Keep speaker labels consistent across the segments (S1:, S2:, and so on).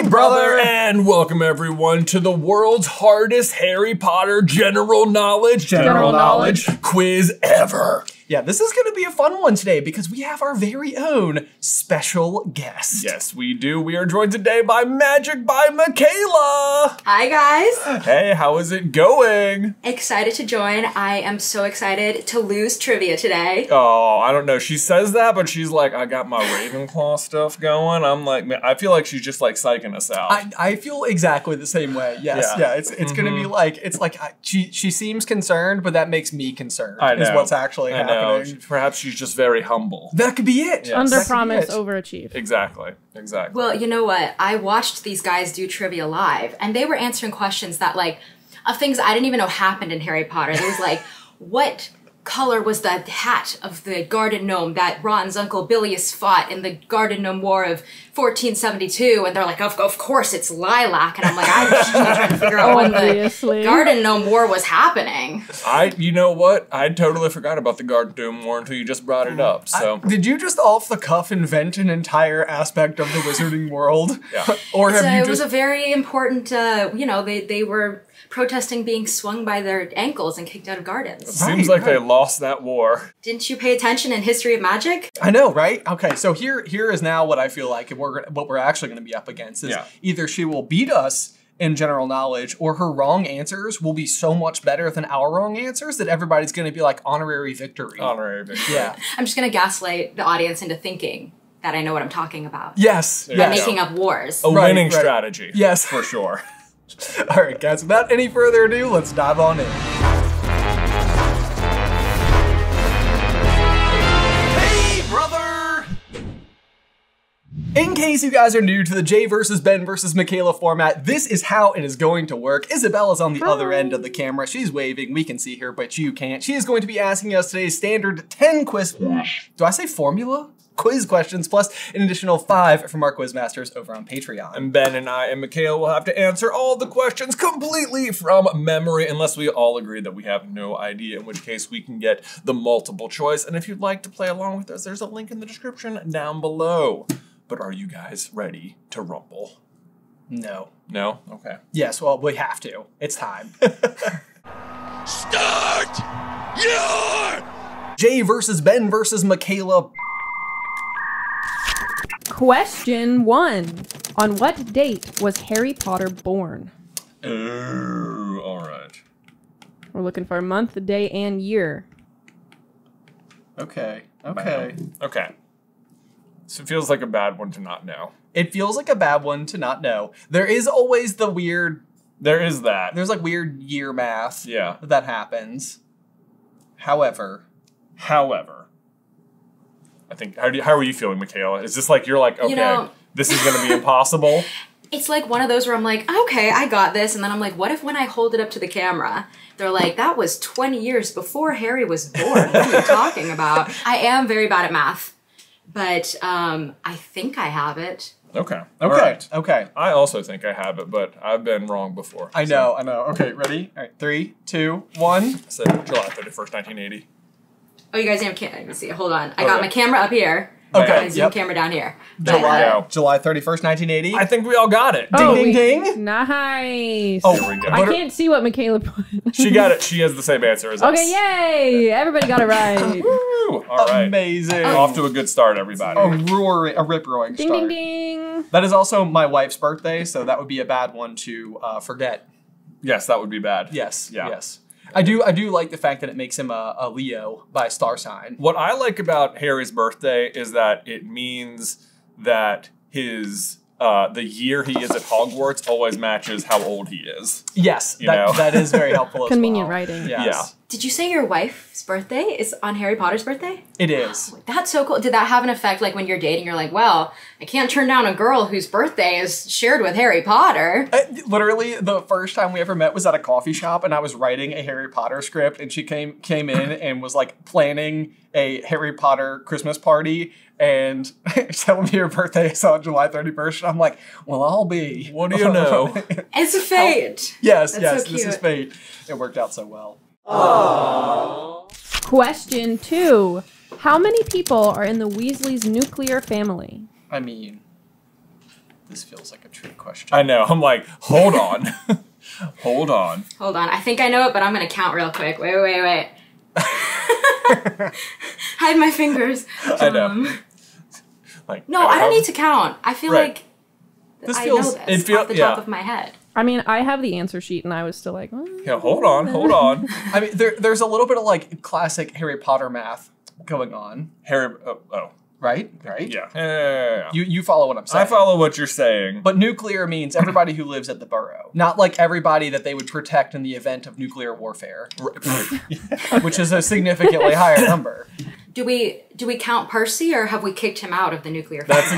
S1: Hey, brother! And welcome everyone to the world's hardest Harry Potter general knowledge quiz ever.
S2: Yeah, this is gonna be a fun one today because we have our very own special guest.
S1: Yes, we do. We are joined today by MagicByMikaila.
S3: Hi, guys.
S1: Hey, how is it going?
S3: Excited to join. I am so excited to lose trivia today.
S1: Oh, I don't know. She says that, but she's like, I got my Ravenclaw stuff going. I'm like, man, I feel like she's just like psyching us out.
S2: I feel exactly the same way. Yes, yeah. It's gonna be like she seems concerned, but that makes me concerned.
S1: I know.
S2: Is what's actually happening.
S1: Perhaps she's just very humble.
S2: That could be it.
S1: Yes.
S4: Under promise, overachieve.
S1: Exactly.
S3: Well, you know what? I watched these guys do trivia live, and they were answering questions that, like, of things I didn't even know happened in Harry Potter. There was like, what color was the hat of the garden gnome that Ron's Uncle Bilious fought in the Garden Gnome War of 1472? And they're like, of course it's lilac. And I'm like, I was trying to figure out when the Garden Gnome War was happening.
S1: You know what? I totally forgot about the Garden Gnome War until you just brought it up. So
S2: did you just off the cuff invent an entire aspect of the wizarding world?
S1: Yeah.
S2: Or have you
S3: it
S2: just...
S3: was a very important, you know, they were protesting being swung by their ankles and kicked out of gardens.
S1: It seems like they lost that war.
S3: Didn't you pay attention in History of Magic?
S2: I know, right? Okay, so here is now what I feel like what we're actually going to be up against is either she will beat us in general knowledge, or her wrong answers will be so much better than our wrong answers that everybody's going to be like honorary victory.
S1: Honorary victory.
S2: Yeah.
S3: I'm just going to gaslight the audience into thinking that I know what I'm talking about.
S2: Yes.
S3: By making up wars.
S1: A winning strategy.
S2: Yes.
S1: For sure.
S2: All right, guys, without any further ado, let's dive on in. Hey, brother! In case you guys are new to the Jay versus Ben versus Mikaila format, this is how it is going to work. Isabella's on the other end of the camera. She's waving. We can see her, but you can't. She is going to be asking us today's standard 10 quiz... Do I say formula? Quiz questions, plus an additional 5 from our quiz masters over on Patreon.
S1: And Ben and I and Mikaila will have to answer all the questions completely from memory, unless we all agree that we have no idea, in which case we can get the multiple choice. And if you'd like to play along with us, there's a link in the description down below. But are you guys ready to rumble?
S2: No.
S1: No? Okay.
S2: Yes, well, we have to. It's time.
S1: Start your...
S2: Jay versus Ben versus Mikaila.
S4: Question 1. On what date was Harry Potter born?
S1: Oh, all right.
S4: We're looking for a month, day, and year.
S2: Okay.
S1: Okay. So it feels like a bad one to not know.
S2: It feels like a bad one to not know. There is always the weird...
S1: There is that.
S2: There's like weird year math that happens. However...
S1: I think, how are you feeling, Mikaila? Is this like, you're like, okay, this is going to be impossible?
S3: It's like one of those where I'm like, okay, I got this. And then I'm like, what if when I hold it up to the camera, they're like, that was 20 years before Harry was born. What are you talking about? I am very bad at math, but I think I have it.
S1: Okay.
S2: Okay.
S1: I also think I have it, but I've been wrong before.
S2: I know. Okay, ready? All right, 3, 2, 1.
S1: I said July 31st, 1980.
S3: Oh, you guys can't see it. Hold on. I got my camera up here.
S2: Okay.
S3: And Zoom camera down here.
S2: July 31st, 1980.
S1: I think we all got it.
S2: Ding, ding, ding.
S4: Nice.
S2: Oh,
S1: here we go.
S4: I can't see what Mikaila put.
S1: She got it. She has the same answer as us.
S4: Okay, yay! Everybody got it right.
S1: Woo! All right.
S2: Amazing.
S1: Off to a good start, everybody.
S2: A rip-roaring
S4: Ding,
S2: start.
S4: ding, ding.
S2: That is also my wife's birthday, so that would be a bad one to forget.
S1: Yes, that would be bad.
S2: Yes.
S1: Yeah.
S2: Yes. I do like the fact that it makes him a Leo by star sign.
S1: What I like about Harry's birthday is that it means that his the year he is at Hogwarts always matches how old he is.
S2: Yes, that is very helpful.
S4: Convenient writing.
S2: Yes.
S1: Yeah.
S3: Did you say your wife's birthday is on Harry Potter's birthday?
S2: It is.
S3: Oh, that's so cool. Did that have an effect, like when you're dating, you're like, well, I can't turn down a girl whose birthday is shared with Harry Potter?
S2: Literally, the first time we ever met was at a coffee shop, and I was writing a Harry Potter script, and she came in and was like planning a Harry Potter Christmas party, and telling me her birthday is on July 31st, and I'm like, well, I'll be.
S1: What do you know?
S3: It's a fate.
S2: Yes,
S3: That's so
S2: this is fate. It worked out so well.
S4: Aww. Question 2. How many people are in the Weasley's nuclear family?
S2: I mean, This feels like a trick question.
S1: I know. I'm like, hold on. Hold on.
S3: Hold on. I think I know it, but I'm going to count real quick. Wait. Hide my fingers.
S1: I know. Like,
S3: No, I don't need to count. I feel like I know this off the top of my head.
S4: I mean, I have the answer sheet, and I was still like,
S1: Yeah, hold on.
S2: I mean, there's a little bit of like classic Harry Potter math going on. Right?
S1: Yeah.
S2: You follow what I'm saying.
S1: I follow what you're saying.
S2: But nuclear means everybody who lives at the borough. Not like everybody that they would protect in the event of nuclear warfare. Which is a significantly higher number.
S3: Do we count Percy, or have we kicked him out of the nuclear family?
S1: That's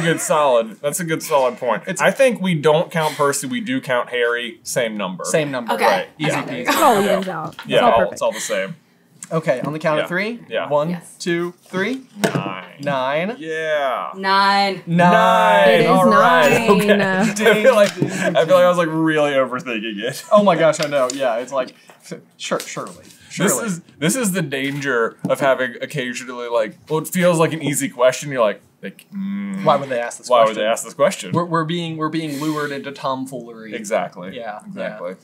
S1: a good solid point. I think we don't count Percy, we do count Harry, same number.
S2: Same number.
S3: Okay.
S2: Right. Easy
S3: Yeah.
S2: peasy.
S4: it all evens out.
S1: Yeah,
S4: It's all perfect.
S1: it's all the same.
S2: Okay, on the count of 3?
S1: Yeah.
S2: 1,
S3: Yes.
S2: 2, 3.
S1: 9.
S2: 9.
S1: Yeah.
S3: 9.
S2: 9.
S4: It is
S2: All right.
S4: 9.
S2: Okay.
S1: I feel like I was like really overthinking it.
S2: Oh my gosh, I know. Yeah, it's like, surely.
S1: This is the danger of having occasionally like, well, it feels like an easy question. You're like
S2: why would they ask this
S1: why
S2: question?
S1: would they ask this question?
S2: We're being lured into tomfoolery.
S1: Exactly.
S2: Yeah.
S1: Exactly.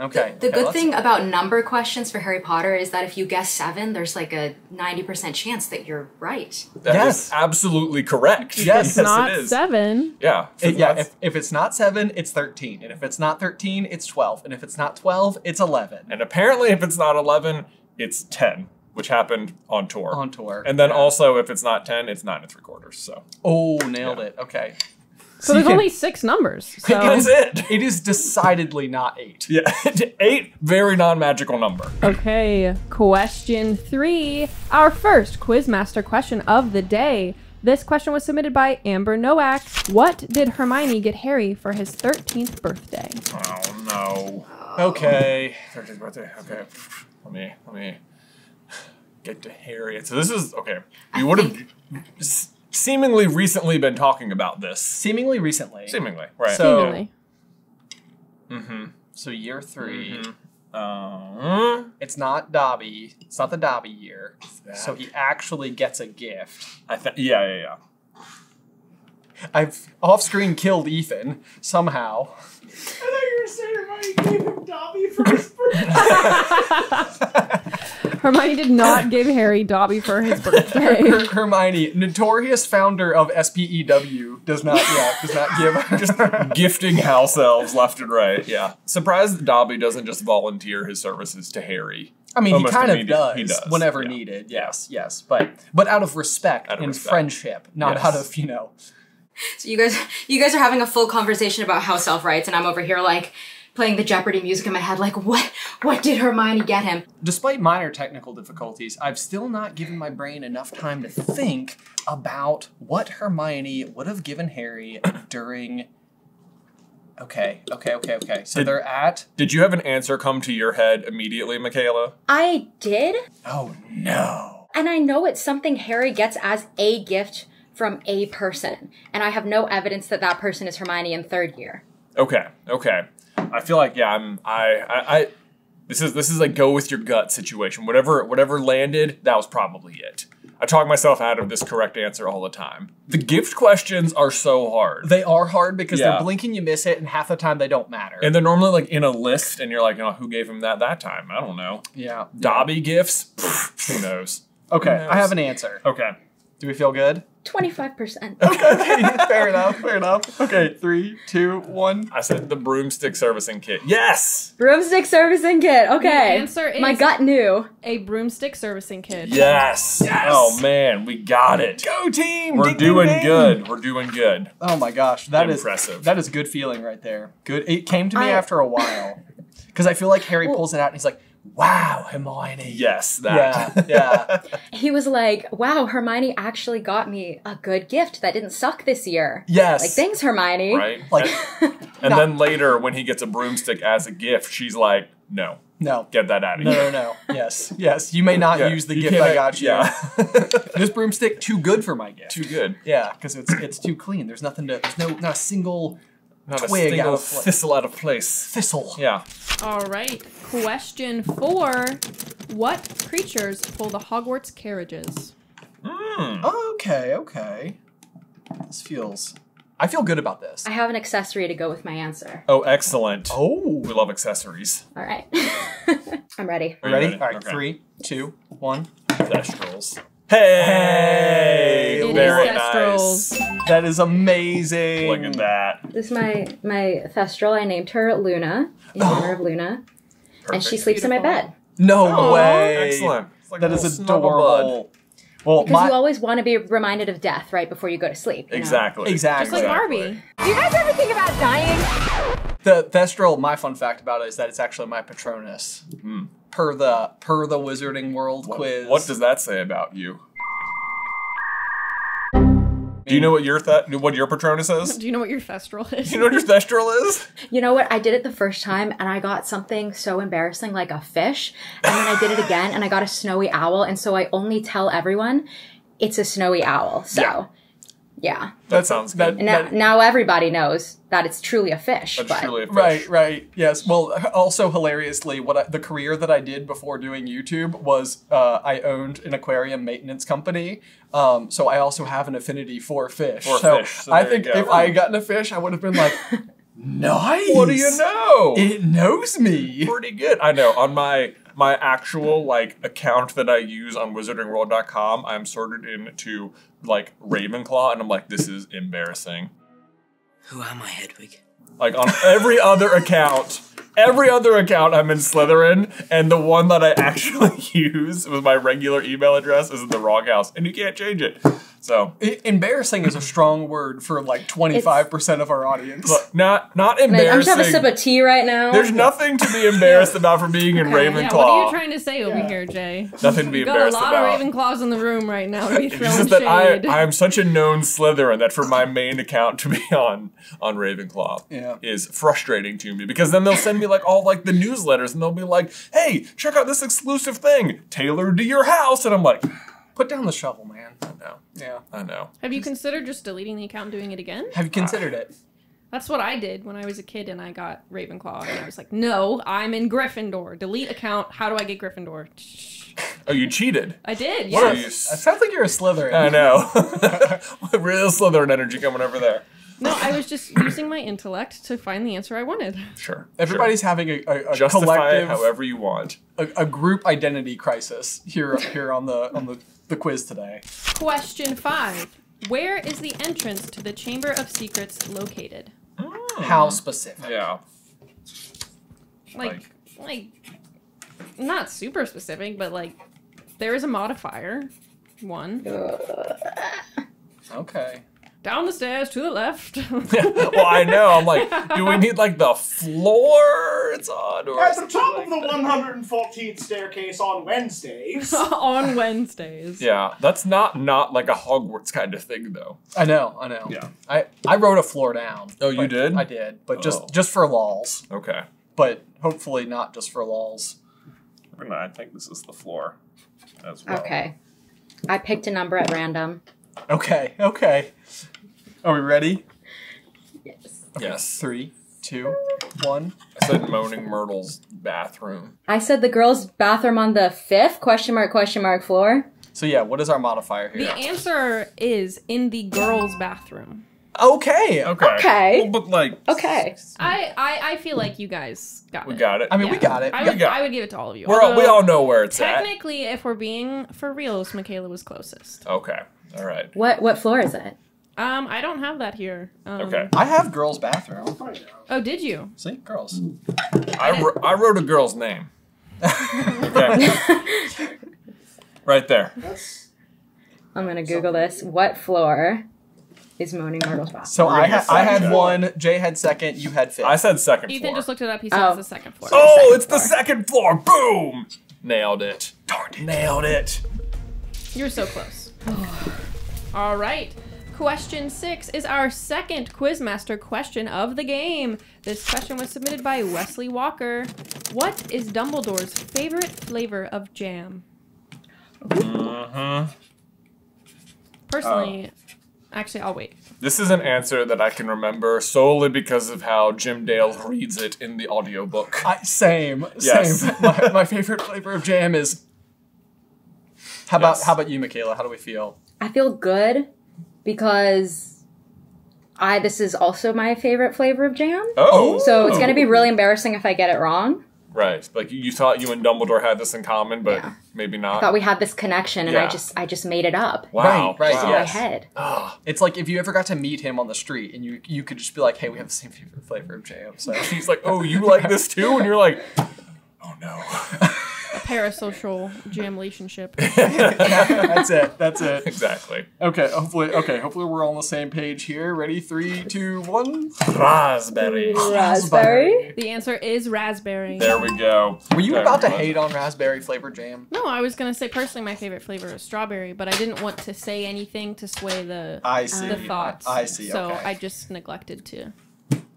S2: Okay.
S3: The good thing about number questions for Harry Potter is that if you guess 7, there's like a 90% chance that you're right.
S1: That is absolutely correct.
S2: Yes.
S4: It's not
S1: it is.
S4: 7.
S1: Yeah.
S2: If it's not 7, it's 13. And if it's not 13, it's 12. And if it's not 12, it's 11.
S1: And apparently if it's not 11, it's 10, which happened on tour.
S2: On tour.
S1: And then also if it's not 10, it's 9 3/4. So.
S2: Oh, nailed it. Okay.
S4: So there's only 6 numbers. So
S1: That's it.
S2: It is decidedly not 8.
S1: Yeah. 8, very non-magical number.
S4: Okay, question 3. Our first Quizmaster question of the day. This question was submitted by Amber Nowak. What did Hermione get Harry for his 13th birthday?
S1: Oh no.
S2: Okay.
S1: 13th birthday. Okay. Let me get to Harry. So this is okay. You would have seemingly recently been talking about this.
S2: Seemingly recently.
S1: Seemingly, right?
S2: So,
S4: Seemingly.
S2: So year 3.
S1: Mm-hmm.
S2: It's not Dobby. It's not the Dobby year. So he actually gets a gift.
S1: Yeah.
S2: I've off-screen killed Ethan somehow. I thought you were saying Hermione gave him Dobby for his birthday.
S4: Hermione did not give Harry Dobby for his birthday.
S2: Hermione, notorious founder of SPEW, does not give her.
S1: Just gifting house elves left and right. Yeah. Surprised that Dobby doesn't just volunteer his services to Harry.
S2: I mean,
S1: Almost
S2: he kind of
S1: immediately.
S2: does,
S1: He does,
S2: whenever
S1: yeah.
S2: needed. Yes, but out of respect and friendship, not
S1: Yes.
S2: out of
S3: So you guys are having a full conversation about house elf rights, and I'm over here like playing the Jeopardy music in my head, like what did Hermione get him?
S2: Despite minor technical difficulties, I've still not given my brain enough time to think about what Hermione would have given Harry during. Okay. So they're at.
S1: Did you have an answer come to your head immediately, Mikaila?
S5: I did,
S2: Oh no.
S5: and I know it's something Harry gets as a gift from a person, and I have no evidence that that person is Hermione in 3rd year.
S1: Okay. I feel like this is like go with your gut situation. Whatever landed, that was probably it. I talk myself out of this correct answer all the time. The gift questions are so hard.
S2: They are hard because
S1: Yeah.
S2: they're blinking, you miss it, and half the time they don't matter.
S1: And they're normally like in a list, and you're like, oh, who gave him that time? I don't know.
S2: Yeah.
S1: Dobby gifts? Pfft, who knows?
S2: Okay,
S1: Who knows?
S2: I have an answer.
S1: Okay.
S2: Do we feel good?
S5: 25%.
S2: Fair enough. Okay, 3, 2, 1.
S1: I said the broomstick servicing kit. Yes!
S5: Broomstick servicing kit. Okay.
S4: The answer is
S5: My gut knew.
S4: a broomstick servicing kit.
S1: Yes! Oh man, we got it.
S2: Go team!
S1: We're
S2: Ding, ding,
S1: doing
S2: ding.
S1: good. We're doing good.
S2: Oh my gosh, that is
S1: Impressive.
S2: That is good feeling right there. Good. It came to me
S5: I-
S2: after a while because I feel like Harry pulls it out and he's like, "Wow, Hermione."
S1: Yes, that.
S2: Yeah.
S5: He was like, wow, Hermione actually got me a good gift that didn't suck this year.
S2: Yes.
S5: Like, thanks, Hermione.
S1: Right?
S2: Like,
S1: And then later, when he gets a broomstick as a gift, she's like, no,
S2: no.
S1: get that out of here.
S2: No. Yes. You may not
S1: Yeah,
S2: use the
S1: you
S2: gift
S1: can't-
S2: I got you.
S1: yeah.
S2: This broomstick too good for my gift.
S1: Too good.
S2: Yeah, because it's too clean. There's not a single
S1: Not a
S2: twig
S1: single
S2: out of place.
S1: thistle out of place.
S2: Thistle.
S1: Yeah.
S4: All right. Question 4. What creatures pull the Hogwarts carriages?
S2: Okay. This feels I feel good about this.
S5: I have an accessory to go with my answer.
S1: Oh, excellent.
S2: Oh.
S1: We love accessories.
S5: All right. I'm ready.
S1: Are you
S2: Ready? All right,
S1: Okay.
S2: 3, 2, 1.
S1: Thestrals. Hey!
S4: It is
S1: Very
S4: Thestrals.
S1: nice.
S2: That is amazing.
S1: Look at that.
S5: This is my Thestral. I named her Luna in honor of Luna. And she sleeps in my bed.
S2: No
S1: Oh,
S2: way.
S1: excellent. It's like
S2: That
S1: a
S2: is
S1: little snuggle bud.
S2: adorable. Well,
S5: Because you always want to be reminded of death right before you go to sleep. You know?
S1: Exactly.
S2: Exactly.
S4: Just like Barbie.
S6: Do you guys ever think about dying?
S2: the Thestral, my fun fact about it is that it's actually my Patronus. Per the Wizarding World quiz.
S1: What does that say about you? Do you know what your Patronus is?
S4: Do you know what your Thestral is?
S1: Do you know what your Thestral is?
S5: You know what? I did it the first time and I got something so embarrassing like a fish. And then I did it again and I got a snowy owl. And so I only tell everyone it's a snowy owl. So, yeah.
S1: That sounds good.
S5: And now everybody knows that it's truly a fish.
S1: That's
S5: but
S1: truly a fish.
S2: Right, yes. Well, also hilariously, the career that I did before doing YouTube was I owned an aquarium maintenance company. So I also have an affinity for fish. So I think if I had gotten a fish, I would have been like, nice.
S1: What do you know?
S2: It knows me.
S1: Pretty good. I know. On my actual account that I use on wizardingworld.com, I'm sorted into Ravenclaw, and I'm like, this is embarrassing.
S7: Who am I, Hedwig?
S1: Like on every other account I'm in Slytherin, and the one that I actually use with my regular email address is in the wrong house, and you can't change it. So
S2: Embarrassing is a strong word for 25% of our audience.
S1: look, not
S5: I'm
S1: embarrassing.
S5: just having a sip of tea right now.
S1: There's nothing to be embarrassed about for being in Ravenclaw.
S4: Yeah, what are you trying to say over here, Jay?
S1: Nothing to be
S4: We've got a
S1: embarrassed
S4: lot
S1: about.
S4: of Ravenclaws in the room right now to be
S1: It's
S4: throwing
S1: just that
S4: shade.
S1: I'm such a known Slytherin that for my main account to be on Ravenclaw is frustrating to me, because then they'll send me all the newsletters and they'll be like, hey, check out this exclusive thing tailored to your house, and I'm like,
S2: Put down the shovel, man.
S1: I know.
S2: Yeah.
S1: I know.
S4: Have you considered just deleting the account and doing it again?
S2: Have you considered it?
S4: That's what I did when I was a kid and I got Ravenclaw, and I was like, no, I'm in Gryffindor. Delete account. How do I get Gryffindor?
S1: Oh, you cheated.
S4: I did,
S1: What
S4: yes.
S2: That sounds like you're a Slytherin.
S1: I know. Real Slytherin energy coming over there.
S4: No, I was just using my intellect to find the answer I wanted.
S1: Sure.
S2: Everybody's having a
S1: Justify
S2: collective,
S1: it however you want.
S2: a group identity crisis here on the quiz today.
S4: Question 5. Where is the entrance to the Chamber of Secrets located?
S2: How specific?
S1: Yeah.
S4: Like, not super specific, but there is a modifier. 1.
S2: Okay.
S4: Down the stairs to the left.
S1: Well, I know. I'm like, do we need the floor it's on? Or
S8: At the top of the 114th staircase on Wednesdays.
S4: On Wednesdays.
S1: Yeah, that's not like a Hogwarts kind of thing, though.
S2: I know.
S1: Yeah.
S2: I wrote a floor down.
S1: Oh, you did?
S2: I did, but
S1: Oh.
S2: just for lols.
S1: Okay.
S2: But hopefully not just for lols.
S1: I think this is the floor as well.
S5: Okay. I picked a number at random.
S2: Okay. Are we ready?
S5: Yes.
S1: Yes.
S2: 3, 2, 1.
S1: I said Moaning Myrtle's bathroom.
S5: I said the girls' bathroom on the 5th question mark floor.
S2: So yeah, what is our modifier here?
S4: The answer is in the girls' bathroom.
S2: Okay.
S5: Okay.
S1: Well, but
S5: Okay.
S4: I feel like you guys got
S1: we
S4: it.
S1: got it.
S2: I mean, we got it.
S4: I would give it to all of you.
S1: we
S4: Although,
S1: all know where it's at.
S4: technically, if we're being for reals, Mikaila was closest.
S1: Okay. All right.
S5: What floor is it?
S4: I don't have that here.
S1: Okay.
S2: I have girls' bathroom.
S4: Oh, did you?
S2: See, girls.
S1: I wrote a girl's name. Okay. Right there.
S5: I'm gonna Google this. What floor is Moaning Myrtle's bathroom?
S2: So
S1: We're gonna get
S2: I had
S1: fact-checked.
S2: 1, Jay had 2nd, you had 5th.
S1: I said second
S4: Ethan
S1: floor.
S4: just looked it up. He said
S5: Oh.
S4: it's the second floor.
S1: Oh, it's the second floor. Boom. Nailed it. Darn it. Nailed it.
S4: You're so close. All right. Question 6 is our second Quizmaster question of the game. This question was submitted by Wesley Walker. What is Dumbledore's favorite flavor of jam? Personally, actually, I'll wait.
S1: This is an answer that I can remember solely because of how Jim Dale reads it in the audiobook.
S2: Same.
S1: Yes.
S2: Same. My favorite flavor of jam is... How about you, Mikaila? How do we feel?
S5: I feel good because This is also my favorite flavor of jam.
S1: Oh.
S5: So it's going to be really embarrassing if I get it wrong.
S1: Right. Like you thought you and Dumbledore had this in common, but maybe not.
S5: I thought we had this connection, and I just made it up.
S1: Wow.
S2: Right.
S5: Just in my head.
S2: It's like if you ever got to meet him on the street and you could just be like, hey, we have the same favorite flavor of jam. So
S1: he's like, oh, you like this too? And you're like, oh no.
S4: A parasocial jam relationship.
S2: That's it.
S1: Exactly.
S2: Okay, hopefully we're all on the same page here. Ready? 3, 2, 1.
S1: Raspberry.
S5: Raspberry?
S4: The answer is raspberry.
S1: There we go.
S2: Were you about to hate on raspberry flavored jam?
S4: No, I was gonna say personally my favorite flavor is strawberry, but I didn't want to say anything to sway the thoughts.
S2: I see.
S4: So
S2: okay.
S4: I just neglected to.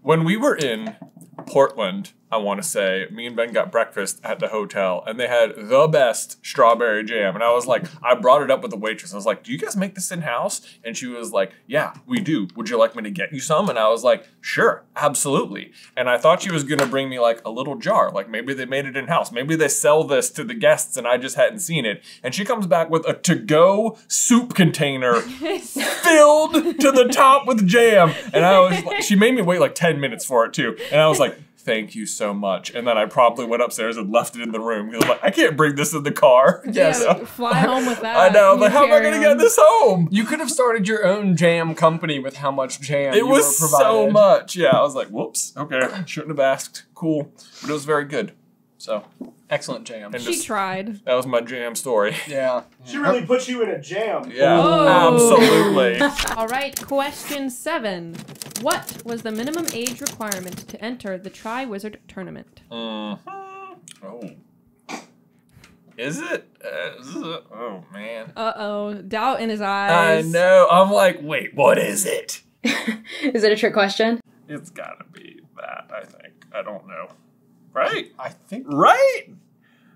S1: When we were in Portland, I want to say, me and Ben got breakfast at the hotel, and they had the best strawberry jam. And I was like, I brought it up with the waitress. I was like, do you guys make this in-house? And she was like, yeah, we do. Would you like me to get you some? And I was like, sure, absolutely. And I thought she was going to bring me like a little jar. Like maybe they made it in-house. Maybe they sell this to the guests and I just hadn't seen it. And she comes back with a to-go soup container filled to the top with jam. And I was like, she made me wait like 10 minutes for it too. And I was like, thank you so much. And then I promptly went upstairs and left it in the room. He was like, I can't bring this in the car.
S4: Yes. Yeah, fly home with that.
S1: I know. Like, how am I going to get this home?
S2: You could have started your own jam company with how much jam
S1: it was so much. Yeah, I was like, whoops. Okay, shouldn't have asked. Cool. But it was very good. So,
S2: excellent jam.
S1: And
S4: she tried.
S1: That was my jam story.
S2: Yeah.
S8: She really put you in a jam.
S1: Yeah, absolutely.
S4: All right, question 7. What was the minimum age requirement to enter the triwizard tournament?
S1: Oh. Is it? Oh, man.
S4: Uh-oh. Doubt in his eyes.
S1: I know. I'm like, wait, what is it?
S5: Is it a trick question?
S1: It's gotta be that, I think. I don't know. Right?
S2: I think.
S1: Right?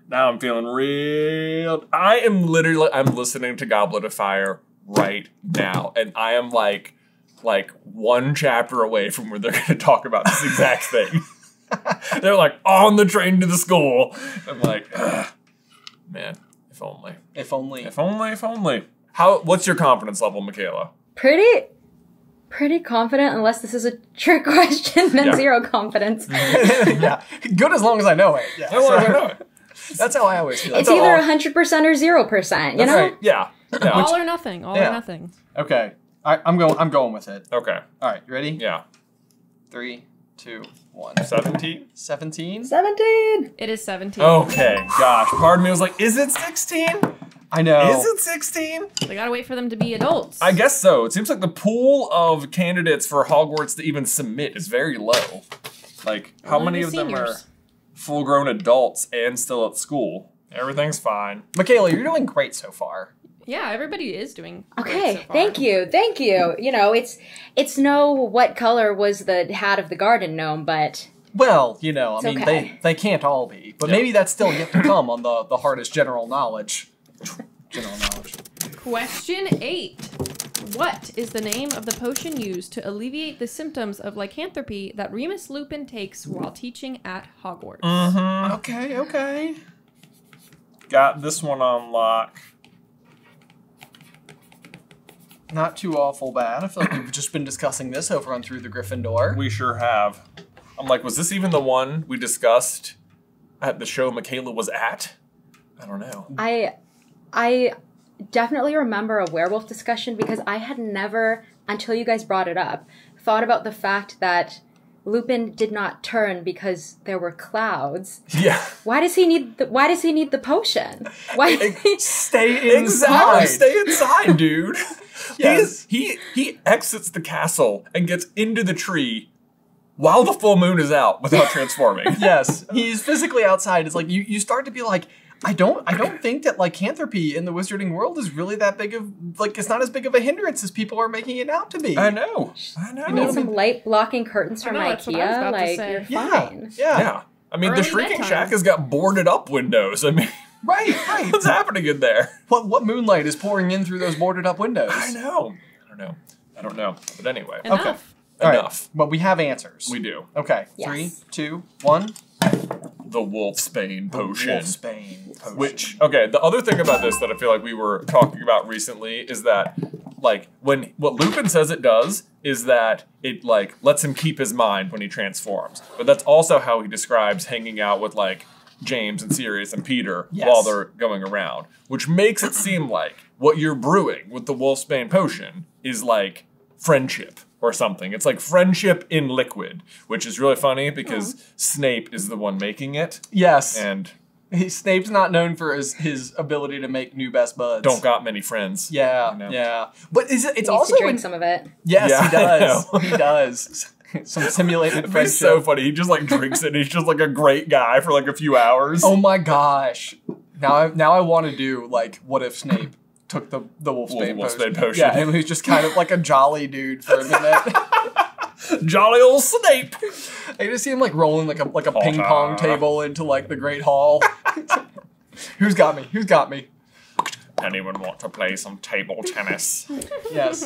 S1: Now I'm feeling real. I'm listening to Goblet of Fire right now. And I am like one chapter away from where they're going to talk about this exact thing. They're like on the train to the school. I'm like, man, if only.
S2: If only.
S1: If only, if only. What's your confidence level, Mikaila?
S5: Pretty confident, unless this is a trick question, then 0 confidence.
S2: Yeah. Good as long as I know it. Yeah.
S1: As long as I know it.
S2: That's how I always feel.
S5: It's either 100% or 0%, you know?
S2: Right.
S1: Yeah.
S4: All or nothing. All or nothing.
S2: Okay. I'm going with it.
S1: Okay.
S2: All right, you ready?
S1: Yeah.
S2: 3, 2, 1.
S1: 17?
S2: 17?
S5: 17!
S4: It is 17.
S1: Okay. Gosh. Pardon me. I was like, is it 16?
S2: I know.
S1: Is it 16?
S4: They gotta wait for them to be adults.
S1: I guess so. It seems like the pool of candidates for Hogwarts to even submit is very low. Like, how many of them are full-grown adults and still at school? Everything's fine.
S2: Mikaila, you're doing great so far.
S4: Yeah, everybody is doing great
S5: Okay,
S4: so far.
S5: thank you. You know, it's no what color was the hat of the garden gnome, but...
S2: Well, you know, I mean,
S5: okay.
S2: they can't all be. But maybe that's still yet to come on the hardest general knowledge.
S4: Question 8. What is the name of the potion used to alleviate the symptoms of lycanthropy that Remus Lupin takes while teaching at Hogwarts?
S1: Mm-hmm.
S2: Okay.
S1: Got this one on lock.
S2: Not too awful bad. I feel like we've just been discussing this over on Through the Gryffindor.
S1: We sure have. I'm like, was this even the one we discussed at the show Mikaila was at? I don't know.
S5: I definitely remember a werewolf discussion because I had never, until you guys brought it up, thought about the fact that Lupin did not turn because there were clouds.
S1: Yeah.
S5: Why does he need the potion? Why?
S2: Stay inside.
S1: Exactly. Stay inside, dude.
S2: Yes.
S1: He exits the castle and gets into the tree while the full moon is out without transforming.
S2: Yes. He's physically outside. It's like you start to be like, I don't think that lycanthropy in the wizarding world is really that big of, like, it's not as big of a hindrance as people are making it out to be.
S1: I know.
S5: You need some light blocking curtains from
S4: that's what I was
S5: IKEA.
S4: about to
S5: Like,
S4: say.
S5: you're fine.
S1: Yeah. I mean, the
S4: Early
S1: Shrieking
S4: bedtime.
S1: Shack has got boarded up windows. I mean,
S2: Right.
S1: what's happening in there?
S2: What moonlight is pouring in through those boarded up windows?
S1: I don't know. But anyway.
S4: Enough.
S2: Okay. All right.
S1: Enough.
S2: But we have answers.
S1: We do.
S2: Okay.
S5: Yes.
S2: 3, 2, 1.
S1: The Wolfsbane potion.
S2: Wolfsbane potion.
S1: Which, okay, the other thing about this that I feel like we were talking about recently is that, like, what Lupin says it does is that it like lets him keep his mind when he transforms. But that's also how he describes hanging out with like James and Sirius and Peter while they're going around, which makes it seem like what you're brewing with the Wolfsbane potion is like friendship or something. It's like friendship in liquid, which is really funny because Snape is the one making it.
S2: Yes.
S1: And
S2: Snape's not known for his ability to make new best buds.
S1: don't got many friends.
S2: Yeah,
S1: you know?
S2: yeah. But it's
S5: He
S2: also
S5: needs to drink some of it.
S2: Yes,
S1: Yeah,
S2: he does. He does. Some simulated friendship.
S1: It's so funny. He just like drinks it. And he's just like a great guy for like a few hours.
S2: Oh my gosh! Now I want to do like, what if Snape took the Wolfsbane potion? Yeah, and he's just kind of like a jolly dude for a minute.
S1: Jolly old Snape.
S2: I just see him like rolling like a ping pong table into like the Great Hall. Who's got me? Who's got me?
S1: Anyone want to play some table tennis?
S2: Yes.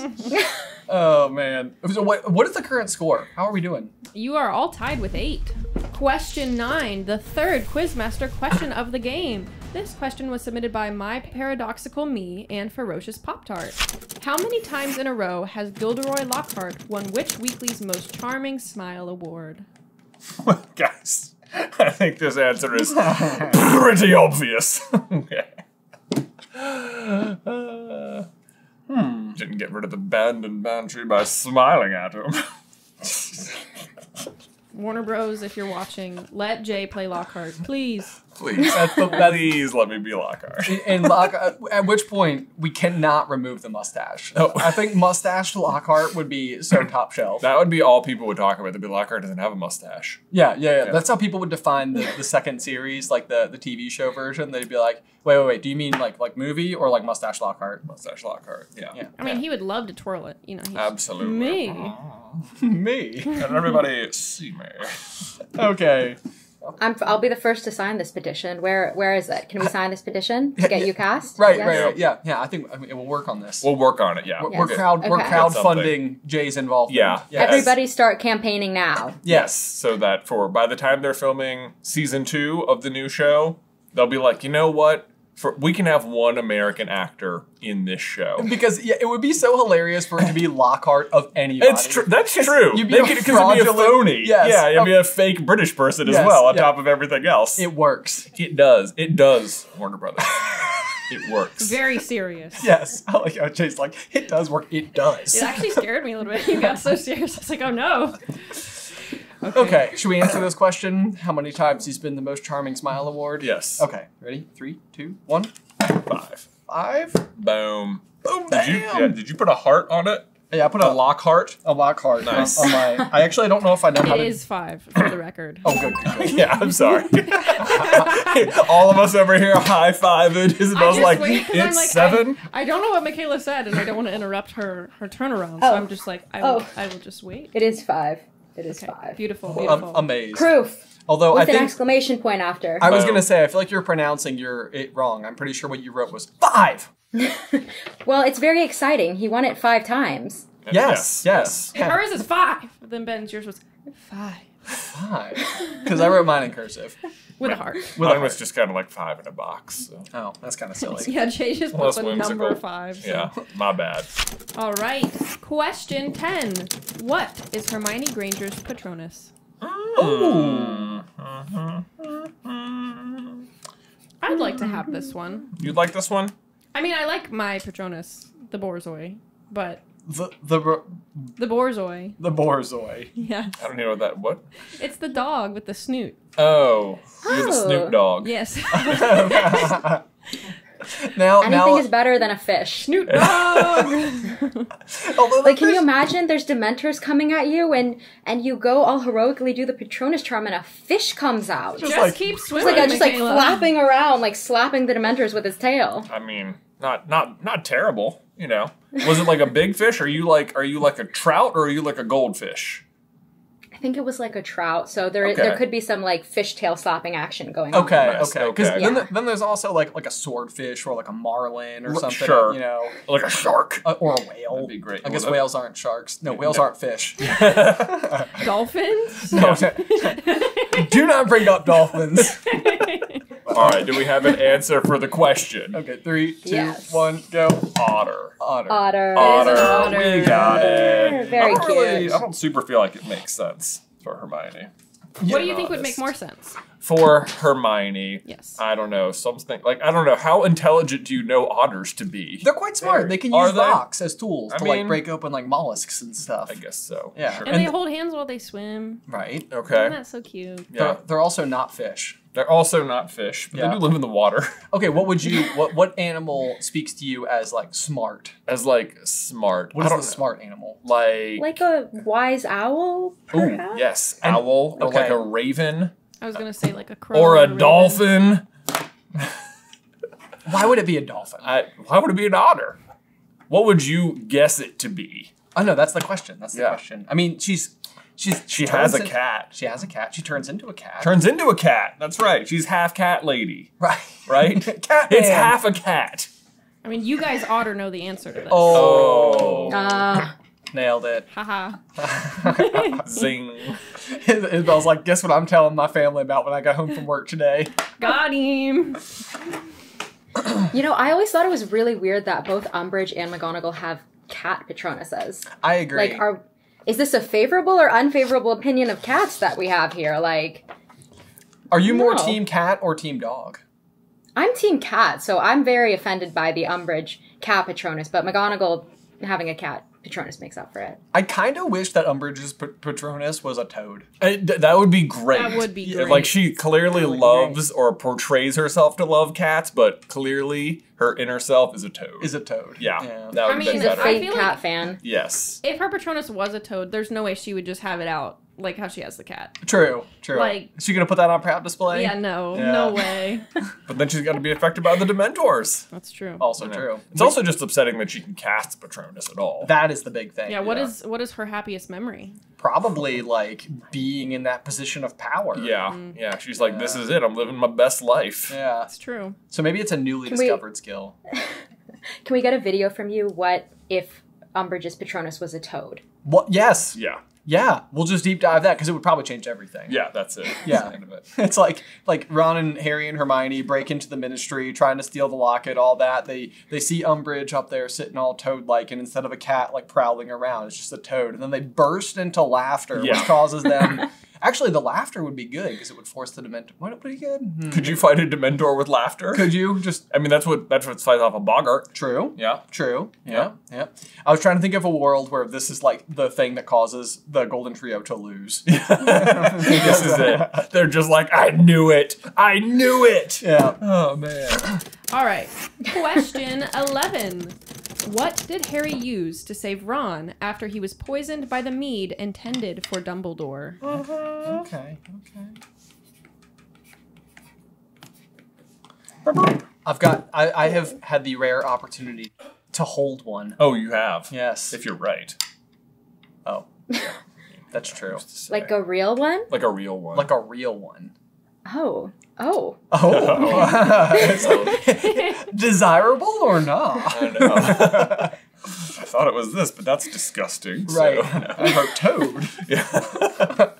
S2: Oh man. So what is the current score? How are we doing?
S4: You are all tied with 8. Question 9, the third Quizmaster question of the game. This question was submitted by My Paradoxical Me and Ferocious Pop-Tart. How many times in a row has Gilderoy Lockhart won which weekly's Most Charming Smile Award?
S1: Guys, I think this answer is pretty obvious. Okay. Didn't get rid of the abandoned Bantry by smiling at him.
S4: Warner Bros, if you're watching, let Jay play Lockhart, please.
S1: Please. Please let me be Lockhart.
S2: And at which point we cannot remove the mustache.
S1: Oh.
S2: I think mustache Lockhart would be so top shelf.
S1: That would be all people would talk about. They'd be Lockhart doesn't have a mustache.
S2: Yeah. That's how people would define the second series, like the TV show version. They'd be like, wait, do you mean like movie or like mustache Lockhart?
S1: Mustache Lockhart, yeah.
S4: I mean, he would love to twirl it, you know.
S1: Absolutely.
S4: Me.
S2: Me.
S1: And everybody see me.
S2: Okay.
S5: I'll be the first to sign this petition. Where is it? Can we sign this petition to get you cast?
S2: Right.
S5: Yes?
S2: Yeah. I think we'll work on this.
S1: We'll work on it, yeah.
S2: We're
S5: Yes.
S2: crowdfunding Jay's involvement.
S1: Yeah.
S2: Yes.
S5: Everybody start campaigning now.
S2: Yes.
S1: So that by the time they're filming season 2 of the new show, they'll be like, you know what? We can have one American actor in this show.
S2: Because it would be so hilarious for it to be Lockhart of anybody.
S1: It's true. That's true.
S2: You'd be
S1: Because it'd be a phony.
S2: Yes.
S1: Yeah, it'd be a fake British person as
S2: Yes,
S1: well, on
S2: yeah.
S1: top of everything else.
S2: It works.
S1: It does. It does, Warner Brothers. It works.
S4: Very serious.
S2: Yes. I like how Jay's like, it does work. It does.
S4: It actually scared me a little bit. You got so serious. I was like, oh no.
S2: Okay, should we answer this question? How many times he's been the Most Charming Smile Award?
S1: Yes.
S2: Okay, ready? 3, 2, 1.
S1: 5.
S2: 5?
S1: Boom.
S2: Boom,
S1: Did you put a heart on it?
S2: Yeah, I put
S1: A Lockhart?
S2: a Lockhart.
S1: Nice.
S2: On my, I actually don't know if I know how
S4: It
S2: to...
S4: is 5 for the record.
S2: Oh, good.
S1: Yeah, I'm sorry. All of us over here high-fiving. Isabel's like, it's 7?
S4: I don't know what Mikaila said, and I don't want to interrupt her turnaround, so I'm just like, I will just wait.
S5: It is 5. It is
S4: Okay,
S5: 5.
S4: Beautiful.
S2: Amazed.
S5: Proof.
S2: Although
S5: With
S2: I think...
S5: an exclamation point after.
S2: I was going to say, I feel like you're pronouncing it wrong. I'm pretty sure what you wrote was 5.
S5: Well, it's very exciting. He won it 5 times.
S2: Yes.
S4: Hers is 5. Then Ben's, yours was 5.
S2: 5. Because I wrote mine in cursive.
S4: With a heart.
S1: Mine was just kind of like 5 in a box. So.
S2: Oh, that's kind of silly.
S4: Yeah, Jay just put
S1: Less
S4: the
S1: whimsical.
S4: number 5. So.
S1: Yeah, my bad.
S4: All right. Question 10. What is Hermione Granger's Patronus?
S2: Ooh.
S4: I'd like to have this one.
S1: You'd like this one?
S4: I mean, I like my Patronus, the Borzoi, but
S2: The
S4: Borzoi.
S2: Borzoi.
S4: Yeah.
S1: I don't know what?
S4: It's the dog with the snoot.
S1: Oh, you're the
S5: Oh.
S1: Snoot dog.
S4: Yes.
S5: Anything is better than a fish.
S4: Snoot dog.
S5: Like, can you imagine there's Dementors coming at you and you go all heroically do the Patronus charm and a fish comes out?
S4: Just keep swimming.
S5: Just like
S4: Mikaila.
S5: flapping around, like slapping the Dementors with his tail.
S1: I mean, not terrible, you know. Was it like a big fish? Are you like a trout or are you like a goldfish?
S5: I think it was like a trout, so there
S1: Okay.
S5: could be some like fishtail slapping action going on.
S2: Okay.
S1: Nice,
S2: Because
S1: okay.
S2: then there's also like a swordfish or like a marlin or something.
S1: Sure.
S2: You know,
S1: Like a shark?
S2: or a whale.
S1: That'd be great.
S2: I guess
S1: Well,
S2: whales aren't sharks. No, whales aren't fish.
S4: Dolphins?
S2: No, do not bring up dolphins.
S1: All right, do we have an answer for the question?
S2: Okay, 3, 2,
S5: Yes.
S2: 1, go.
S1: Otter.
S2: Otter.
S5: Otter.
S1: Otter. We got it.
S5: Very
S1: I don't really-
S5: cute.
S1: I don't super feel like it makes sense for Hermione.
S4: What do you think would make more sense?
S1: For Hermione,
S4: Yes.
S1: I don't know, something like, I don't know, how intelligent do you know otters to be?
S2: They're quite smart. They can
S1: Are
S2: use
S1: they?
S2: rocks as tools
S1: I
S2: to
S1: mean-
S2: like break open like mollusks and stuff.
S1: I guess so.
S2: Yeah.
S1: Sure.
S4: And they hold hands while they swim.
S2: Right.
S1: Okay.
S4: Isn't that so cute?
S1: Yeah.
S2: They're also not fish.
S1: They're also not fish, but
S2: Yeah.
S1: they do live in the water.
S2: Okay, what would you what animal speaks to you as like smart?
S1: As like smart.
S2: What
S1: I
S2: is
S1: don't
S2: the
S1: know.
S2: smart animal?
S1: Like
S5: a wise owl,
S1: ooh, yes, owl or like a raven
S4: I was gonna say like a crow
S1: or a
S4: raven.
S1: dolphin.
S2: Why would it be a dolphin?
S1: Why would it be an otter? What would you guess it to be?
S2: Oh no, that's the question. That's the
S1: Yeah.
S2: question. I mean, she
S1: She
S2: turns
S1: has a
S2: in-
S1: cat.
S2: She has a cat. She turns into a cat.
S1: Turns into a cat. That's right. She's half cat lady.
S2: Right.
S1: Right?
S2: Cat
S1: It's
S2: man.
S1: half a cat.
S4: I mean, you guys otter know the answer to this.
S1: Oh.
S2: Nailed it.
S4: Haha.
S1: Zing.
S2: Isabel's like, guess what I'm telling my family about when I got home from work today?
S4: Got him.
S5: You know, I always thought it was really weird that both Umbridge and McGonagall have cat Patronuses.
S2: I agree.
S5: Like, is this a favorable or unfavorable opinion of cats that we have here? Like,
S2: Are you more
S5: No.
S2: team cat or team dog?
S5: I'm team cat, so I'm very offended by the Umbridge cat Patronus, but McGonagall having a cat Patronus makes up for it.
S2: I kind of wish that Umbridge's Patronus was a toad.
S1: That would be great.
S4: That would be great.
S1: Like, she clearly
S5: That would be
S1: loves or portrays herself to love cats, but clearly her inner self is a toad.
S2: Is a toad.
S1: Yeah.
S2: Yeah.
S1: That would
S4: I
S1: be
S4: mean,
S5: She's a
S1: better.
S4: I
S5: fake
S4: feel
S5: cat
S4: like-
S5: fan.
S1: Yes.
S4: If her Patronus was a toad, there's no way she would just have it out like how she has the cat.
S2: True.
S4: Like-
S2: is she gonna put that on proud display?
S4: Yeah, no
S2: Yeah.
S4: way.
S1: But then she's got to be affected by the Dementors.
S4: That's true.
S2: Also
S1: You know?
S2: true.
S1: It's also just upsetting that she can cast Patronus at all.
S2: That is the big thing.
S4: Yeah, what is her happiest memory?
S2: Probably like being in that position of power.
S1: Yeah. Yeah. She's like, this is it. I'm living my best life.
S2: Yeah.
S4: That's true.
S2: So maybe it's a newly
S5: Can we-
S2: discovered skill.
S5: Can we get a video from you? What if Umbridge's Patronus was a toad?
S2: What? Yes.
S1: Yeah.
S2: Yeah. We'll just deep dive that because it would probably change everything.
S1: Yeah, that's it.
S2: Yeah.
S1: That's the end of it.
S2: It's like Ron and Harry and Hermione break into the Ministry, trying to steal the locket, all that. They see Umbridge up there sitting all toad-like, and instead of a cat like prowling around, it's just a toad. And then they burst into laughter, which
S1: Yeah.
S2: causes them. Actually, the laughter would be good because it would force the Dementor. What would be good?
S1: Could you fight a Dementor with laughter?
S2: Could you just?
S1: I mean, that's what fights off a boggart.
S2: True.
S1: Yeah.
S2: True. Yeah. Yeah. I was trying to think of a world where this is like the thing that causes the Golden Trio to lose.
S1: This is it. They're just like, I knew it. I knew it.
S2: Yeah.
S1: Oh, man.
S4: All right. Question 11. What did Harry use to save Ron after he was poisoned by the mead intended for Dumbledore?
S2: Okay. I have had the rare opportunity to hold one.
S1: Oh, you have?
S2: Yes.
S1: If you're right.
S2: Oh. Yeah. That's true.
S5: Like a real one?
S1: Like a real one.
S2: Like a real one.
S5: Oh.
S2: Oh. Desirable or not?
S1: I know. I thought it was this, but that's disgusting.
S2: Right.
S1: So, no.
S2: I wrote toad.
S1: Yeah.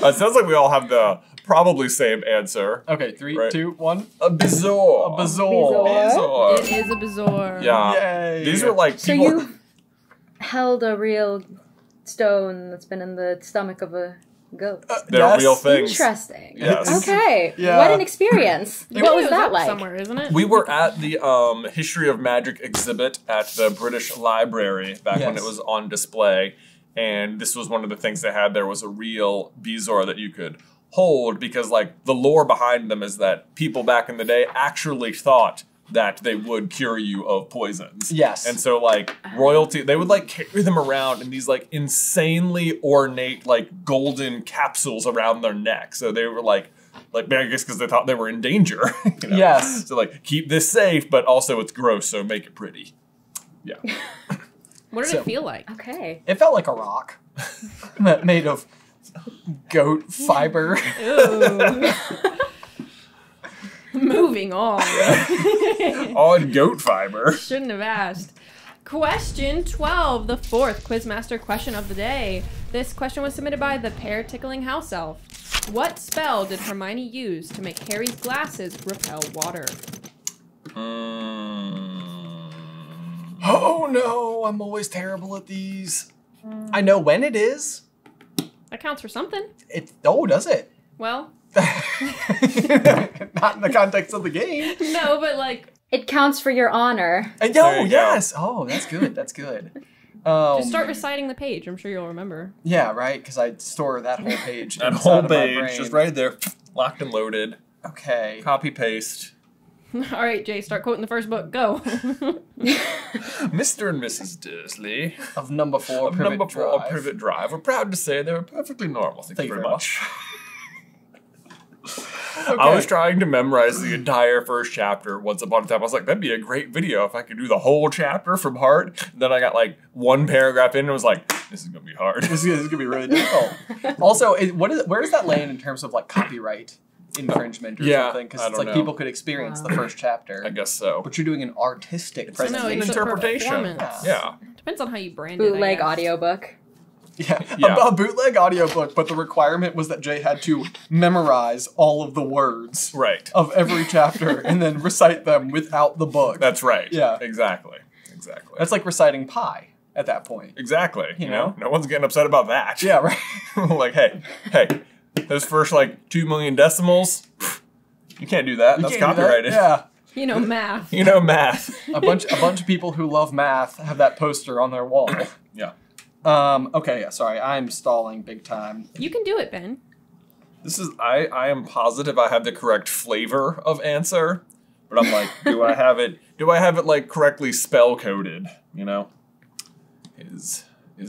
S1: It sounds like we all have the probably same answer.
S2: Okay, 3,
S1: Right.
S2: 2, 1.
S1: A Bezoar.
S2: A Bezoar.
S1: Bezoar.
S4: It is a Bezoar.
S1: Yeah.
S2: Yay.
S1: These are like
S5: So
S1: people.
S5: you held a real stone that's been in the stomach of a goat.
S1: They're
S2: Yes.
S1: real things.
S5: Interesting.
S1: Yes.
S5: Okay.
S2: Yeah.
S5: What an experience.
S4: The
S5: What was
S4: video's
S5: that
S4: up
S5: like?
S4: somewhere, isn't it?
S1: We were at the History of Magic exhibit at the British Library back when
S2: Yes.
S1: it was on display. And this was one of the things they had. There was a real Bezoar that you could hold because, like, the lore behind them is that people back in the day actually thought that they would cure you of poisons.
S2: Yes.
S1: And so, like, royalty, they would, like, carry them around in these, like, insanely ornate, like, golden capsules around their neck. So they were, like I guess because they thought they were in danger. You know?
S2: Yes.
S1: So, like, keep this safe, but also it's gross, so make it pretty. Yeah.
S4: What did
S2: So-
S4: it feel like?
S5: Okay.
S2: It felt like a rock. Made of goat fiber.
S4: Ooh. Moving on.
S1: On goat fiber.
S4: Shouldn't have asked. Question 12, the fourth Quizmaster question of the day. This question was submitted by the Pear Tickling House Elf. What spell did Hermione use to make Harry's glasses repel water?
S2: Oh no, I'm always terrible at these. I know when it is.
S4: That counts for something.
S2: Oh, does it?
S4: Well.
S2: Not in the context of the game.
S4: No, but like.
S5: It counts for your honor.
S2: Oh, yes. Oh, that's good. That's good.
S4: Just start reciting the page. I'm sure you'll remember.
S2: Yeah, right? Because I store that whole page.
S1: That whole page, just right there, locked and loaded.
S2: Okay.
S1: Copy paste.
S4: All right, Jay, start quoting the first book. Go.
S1: Mr. and Mrs. Dursley
S2: of number 4
S1: Privet Drive. We're proud to say they were perfectly normal. Thank you very much. Okay. I was trying to memorize the entire first chapter once upon a time. I was like, that'd be a great video if I could do the whole chapter from heart. Then I got like one paragraph in and was like, this is going to be hard.
S2: This is going to be really difficult. Also, where does that land in terms of like copyright infringement or something? Because it's like people could experience the first chapter.
S1: I guess so.
S2: But you're doing an artistic presentation.
S1: No, it's an interpretation.
S4: Yeah. Depends on how you brand it.
S5: Bootleg audiobook.
S2: Yeah, a bootleg audiobook, but the requirement was that Jay had to memorize all of the words of every chapter and then recite them without the book.
S1: That's right.
S2: Yeah.
S1: Exactly.
S2: That's like reciting pi at that point.
S1: Exactly. You know? No one's getting upset about that.
S2: Yeah, right.
S1: Like, hey, those first like 2 million decimals, you can't do that. That's copyrighted.
S2: Yeah.
S4: You know math.
S1: You know math.
S2: a bunch of people who love math have that poster on their wall.
S1: Yeah.
S2: Okay, sorry, I'm stalling big time.
S4: You can do it, Ben.
S1: This is, I am positive I have the correct flavor of answer, but I'm like, do I have it like correctly spell coded, you know? Is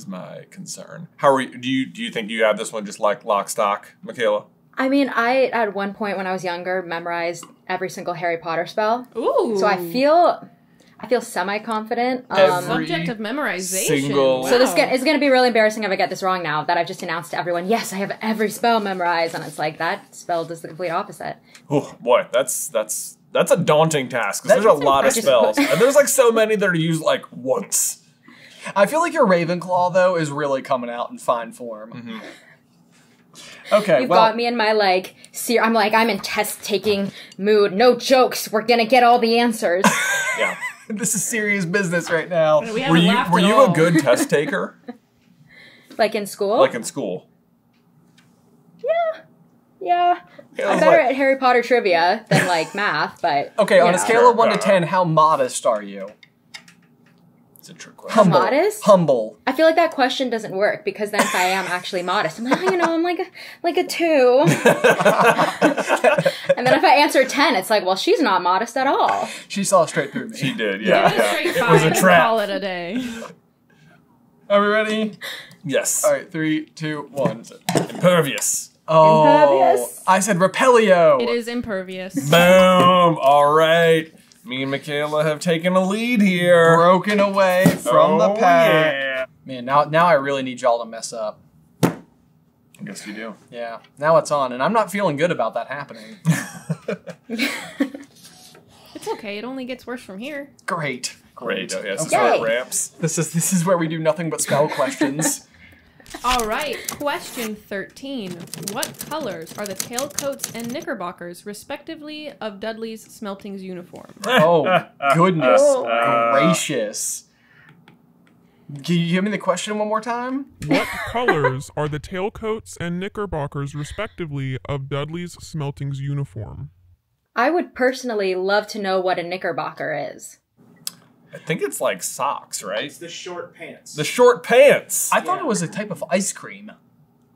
S1: my concern. How are you, do you think you have this one just like lock stock, Mikaila?
S5: I mean, I, at one point when I was younger, memorized every single Harry Potter spell.
S4: Ooh.
S5: So I feel semi-confident.
S4: Subject of memorization.
S5: So this is going to be really embarrassing if I get this wrong now, that I've just announced to everyone, yes, I have every spell memorized, and it's like, that spell does the complete opposite.
S1: Oh, boy, that's a daunting task, because there's a lot of spells. And there's like so many that are used like once.
S2: I feel like your Ravenclaw, though, is really coming out in fine form.
S1: Mm-hmm.
S2: Okay,
S5: You've got me in my, like, I'm in test-taking mood. No jokes. We're gonna get all the answers.
S1: Yeah.
S2: This is serious business right now.
S1: Were you a good test taker?
S5: Like in school?
S1: Like in school.
S5: Yeah. I'm better at Harry Potter trivia than, like, math, but...
S2: Okay, on a scale of 1 to 10, how modest are you?
S1: It's a trick question.
S5: Modest?
S2: Humble.
S5: I feel like that question doesn't work, because then if I am actually modest, I'm like, I'm like a 2. And then if I answer 10, it's like, well, she's not modest at all.
S2: She saw straight through me.
S1: She did, yeah.
S4: It was a trap. Call it a day.
S2: Are we ready?
S1: Yes.
S2: All right, 3, 2, 1.
S1: Impervious.
S2: Oh,
S5: impervious.
S2: I said repellio.
S4: It is impervious.
S1: Boom. All right. Me and Mikaila have taken a lead here.
S2: Broken away from the pack.
S1: Yeah.
S2: Man, now I really need y'all to mess up.
S1: I guess you do.
S2: Yeah. Now it's on, and I'm not feeling good about that happening.
S4: It's okay. It only gets worse from here.
S2: Great.
S1: Oh, yeah, this is where it ramps.
S2: This is where we do nothing but spell questions.
S4: All right, question 13. What colors are the tailcoats and knickerbockers, respectively, of Dudley's Smeltings uniform?
S2: Oh, goodness gracious. Can you give me the question one more time?
S9: What colors are the tailcoats and knickerbockers, respectively, of Dudley's Smeltings uniform?
S5: I would personally love to know what a knickerbocker is.
S1: I think it's like socks, right?
S8: It's the short pants.
S1: The short pants.
S2: I thought it was a type of ice cream.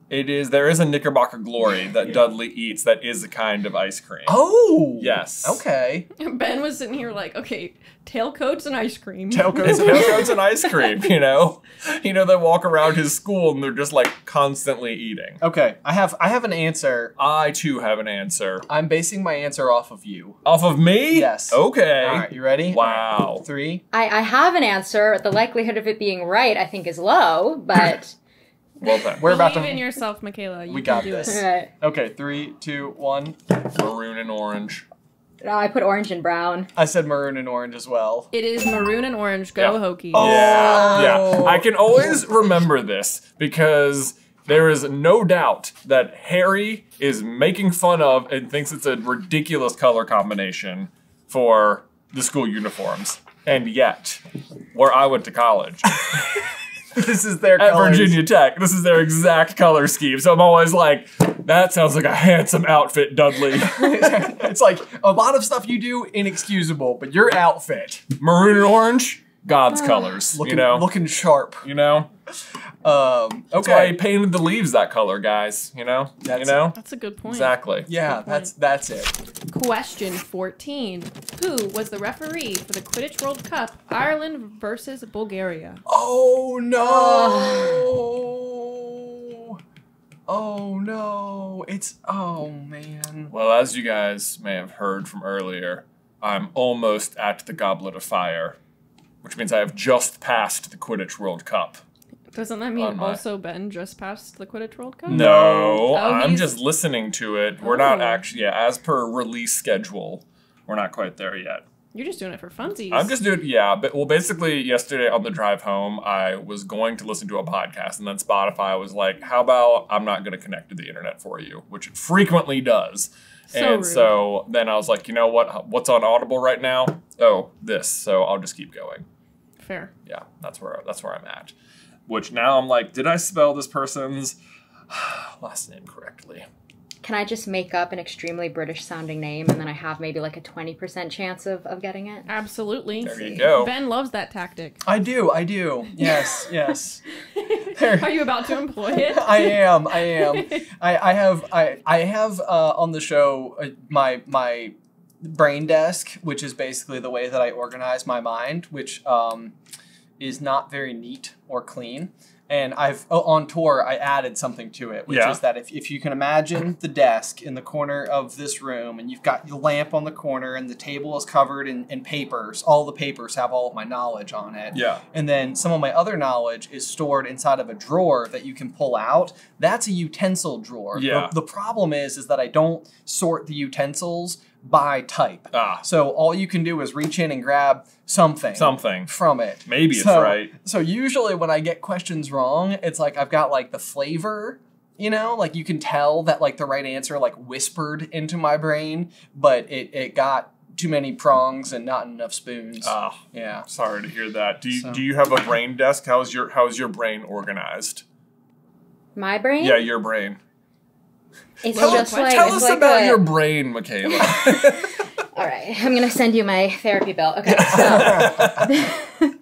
S1: It is. There is a Knickerbocker Glory that Dudley eats that is a kind of ice cream.
S2: Oh!
S1: Yes.
S2: Okay.
S4: Ben was sitting here like, okay, tailcoats and ice cream.
S1: Tailcoats and ice cream, you know? You know, they walk around his school and they're just like constantly eating.
S2: Okay, I have an answer.
S1: I too have an answer.
S2: I'm basing my answer off of you.
S1: Off of me?
S2: Yes.
S1: Okay.
S2: All right, you ready?
S1: Wow.
S2: 3.
S5: I have an answer. The likelihood of it being right, I think, is low, but...
S1: Well done.
S2: We're about to...
S4: Believe in yourself, Mikaila.
S2: We got
S4: do
S2: this.
S4: it.
S5: Right.
S2: Okay, 3, 2, 1.
S1: Maroon and orange.
S5: No, I put orange and brown.
S2: I said maroon and orange as well.
S4: It is maroon and orange. Go Hokies.
S1: Yeah. I can always remember this because There is no doubt that Harry is making fun of and thinks it's a ridiculous color combination for the school uniforms. And yet, where I went to college,
S2: This is their
S1: at
S2: colors.
S1: Virginia Tech, this is their exact color scheme. So I'm always like, that sounds like a handsome outfit, Dudley.
S2: It's like a lot of stuff you do inexcusable, but your outfit
S1: Maroon and orange, God's colors.
S2: looking
S1: You know?
S2: looking sharp.
S1: You know?
S2: Okay.
S1: That's why he painted the leaves that color, guys. You know?
S2: That's-
S1: you know?
S4: That's a good point.
S1: Exactly.
S2: Yeah, that's it.
S4: Question 14. Who was the referee for the Quidditch World Cup, Ireland versus Bulgaria?
S2: Oh no! Oh no! Oh man.
S1: Well, as you guys may have heard from earlier, I'm almost at the Goblet of Fire, which means I have just passed the Quidditch World Cup.
S4: Doesn't that mean
S1: On my-
S4: also Ben just passed the Quidditch World Cup?
S1: No,
S4: Oh,
S1: I'm
S4: he's-
S1: just listening to it. We're not
S4: Oh.
S1: actually, as per release schedule, we're not quite there yet.
S4: You're just doing it for funsies.
S1: I'm just doing, basically yesterday on the drive home, I was going to listen to a podcast, and then Spotify was like, how about I'm not going to connect to the internet for you, which it frequently does.
S4: So rude.
S1: So then I was like, you know what's on Audible right now? Oh, this. So I'll just keep going.
S4: Fair.
S1: Yeah, that's where I'm at. Which now I'm like, did I spell this person's last name correctly?
S5: Can I just make up an extremely British sounding name and then I have maybe like a 20% chance of getting it?
S4: Absolutely.
S1: There you go.
S4: Ben loves that tactic.
S2: I do. Yes, yes.
S4: Are you about to employ it?
S2: I am. I have on the show my brain desk, which is basically the way that I organize my mind, which is not very neat or clean. And on tour, I added something to it, which is that if you can imagine the desk in the corner of this room, and you've got the lamp on the corner, and the table is covered in papers, all the papers have all of my knowledge on it.
S1: Yeah.
S2: And then some of my other knowledge is stored inside of a drawer that you can pull out. That's a utensil drawer.
S1: Yeah.
S2: The problem is that I don't sort the utensils by type.
S1: Ah.
S2: So all you can do is reach in and grab something from it.
S1: Maybe it's right.
S2: So usually when I get questions wrong, it's like I've got like the flavor, you know, like you can tell that like the right answer like whispered into my brain, but it got too many prongs and not enough spoons.
S1: Ah,
S2: yeah.
S1: Sorry to hear that. Do you have a brain desk? How's your brain organized?
S5: My brain?
S1: Yeah, your brain.
S5: It's just like
S1: Tell
S5: it's
S1: us
S5: like
S1: about
S5: a,
S1: your brain, Mikaila.
S5: All right, I'm gonna send you my therapy bill. Okay, so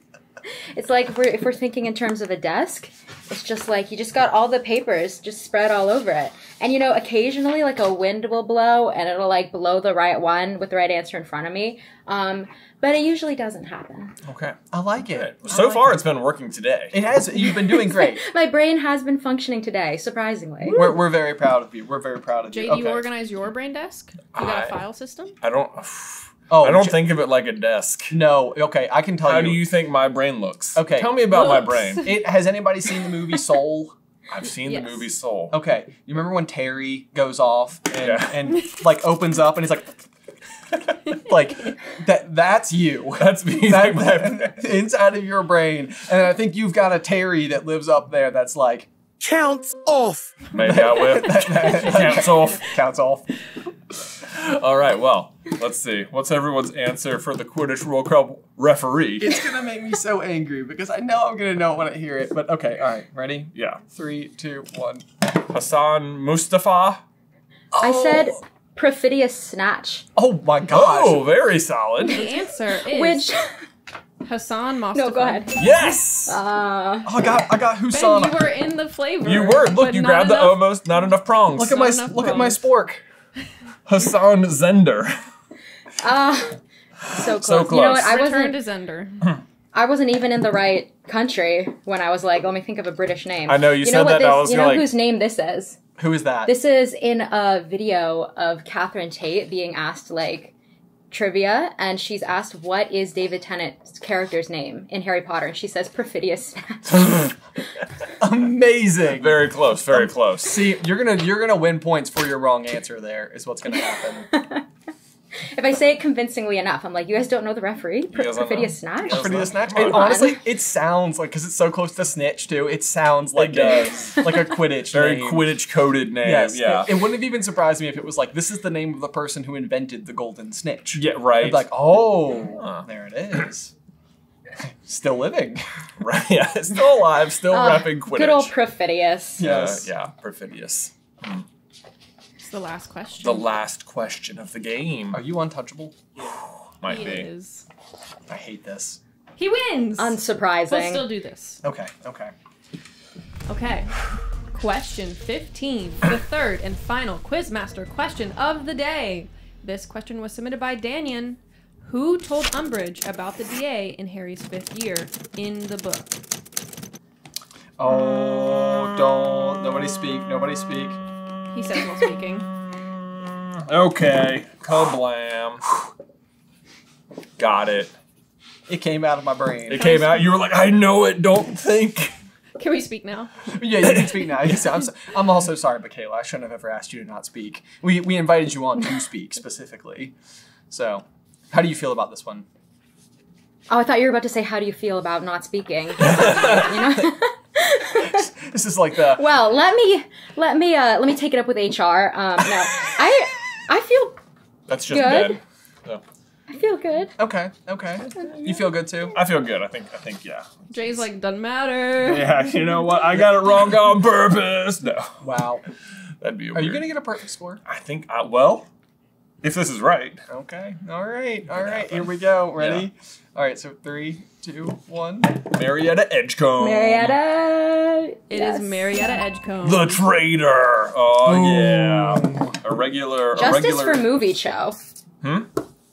S5: it's like if we're thinking in terms of a desk, it's just like you just got all the papers just spread all over it, and you know occasionally like a wind will blow and it'll like blow the right one with the right answer in front of me, but it usually doesn't happen.
S1: Okay.
S2: I like it.
S1: So far, it's been working today.
S2: It has. You've been doing great.
S5: My brain has been functioning today, surprisingly.
S2: We're very proud of you. We're very proud of
S4: Jay,
S2: you.
S4: do you organize your brain desk? You got a file system?
S1: I don't.
S2: Oh,
S1: I don't think of it like a desk.
S2: No. Okay, I can tell you.
S1: How do you think my brain looks?
S2: Okay.
S1: Tell me about my brain.
S2: Has anybody seen the movie Soul?
S1: I've seen
S4: Yes.
S1: the movie Soul.
S2: Okay. You remember when Terry goes off and like opens up and he's like like that's you.
S1: That's me.
S2: That inside of your brain. And I think you've got a Terry that lives up there that's like
S7: Counts off.
S1: Maybe I will. Counts off.
S2: Counts off.
S1: All right, well, let's see. What's everyone's answer for the Quidditch World Cup referee?
S2: It's gonna make me so angry because I know I'm gonna know when I hear it. But okay, all right, ready?
S1: Yeah.
S2: 3, 2, 1.
S1: Hassan Mustafa.
S5: I said perfidious snatch.
S2: Oh my gosh.
S1: Oh, very solid.
S4: The answer is
S5: Which
S4: Hassan Mustafa.
S5: no, go ahead.
S1: Yes.
S2: Oh, I got
S4: Ben,
S2: Husana.
S4: you were in the flavor.
S1: You were. Look,
S4: but
S1: you
S4: not
S1: grabbed the
S4: enough-
S1: almost not enough prongs.
S2: Look at
S4: Not
S2: my
S4: enough
S2: spork.
S1: Hassan Zender.
S5: So close.
S1: So
S5: You know
S1: close.
S5: what?
S4: Return to Zender.
S5: I wasn't even in the right country when I was like, let me think of a British name.
S1: I know, you said
S5: know what
S1: that, I was
S5: you know
S1: like-
S5: whose name this is?
S2: Who is that?
S5: This is in a video of Catherine Tate being asked like trivia, and she's asked what is David Tennant's character's name in Harry Potter, and she says perfidious snatch.
S2: Amazing.
S1: Very close. Very close.
S2: See, you're gonna win points for your wrong answer. There is what's gonna happen.
S5: If I say it convincingly enough, I'm like, you guys don't know the referee?
S1: guys don't
S5: Perfidious
S1: know.
S5: Snatch?
S2: Perfidious Snatch.
S1: Come on.
S2: And honestly, it sounds like, because it's so close to Snitch too, it sounds like like a Quidditch
S1: Very
S2: name.
S1: Quidditch-coded name.
S2: Yes.
S1: Yeah.
S2: It wouldn't have even surprised me if it was like, this is the name of the person who invented the golden snitch.
S1: Yeah, right.
S2: I'd be like, oh, there it is. Still living.
S1: Right, yeah. Still alive, still repping Quidditch.
S5: Good old Perfidious.
S2: Yes.
S1: Yeah, perfidious.
S4: It's the last question.
S1: The last question of the game.
S2: Are you untouchable?
S1: Might
S4: He
S1: be.
S4: is.
S2: I hate this.
S4: He wins.
S5: Unsurprising.
S4: We'll still do this.
S2: Okay, okay.
S4: Okay. Question 15, the third and final Quizmaster question of the day. This question was submitted by Danian. Who told Umbridge about the DA in Harry's 5th year in the book?
S2: Oh, don't. Nobody speak. Nobody speak.
S4: He says while speaking.
S1: Okay. Kablam. Got it.
S2: It came out of my brain.
S1: It came out. You were like, I know it. Don't think.
S4: Can we speak now?
S2: Yeah, you can speak now. I'm also sorry, Mikaila. I shouldn't have ever asked you to not speak. We invited you on to speak specifically. So, how do you feel about this one?
S5: Oh, I thought you were about to say, how do you feel about not speaking? You know?
S2: This is like the...
S5: Well, let me take it up with HR. No, I feel
S1: That's just
S5: Good.
S1: Ben. So,
S5: I feel good.
S2: Okay. You feel good too?
S1: I feel good. I think, yeah.
S4: Jay's like, doesn't matter.
S1: Yeah, you know what? I got it wrong on purpose. No.
S2: Wow.
S1: That'd be
S2: Are
S1: weird.
S2: you gonna get a perfect score?
S1: I think, well, if this is right.
S2: Okay. All right. Here we go. Ready?
S1: Yeah.
S2: All right. So 3, 2, 1.
S1: Maretta Edgecomb.
S5: Marietta.
S4: It is Maretta Edgecomb.
S1: The traitor. Oh, yeah. A regular...
S5: Justice for movie show.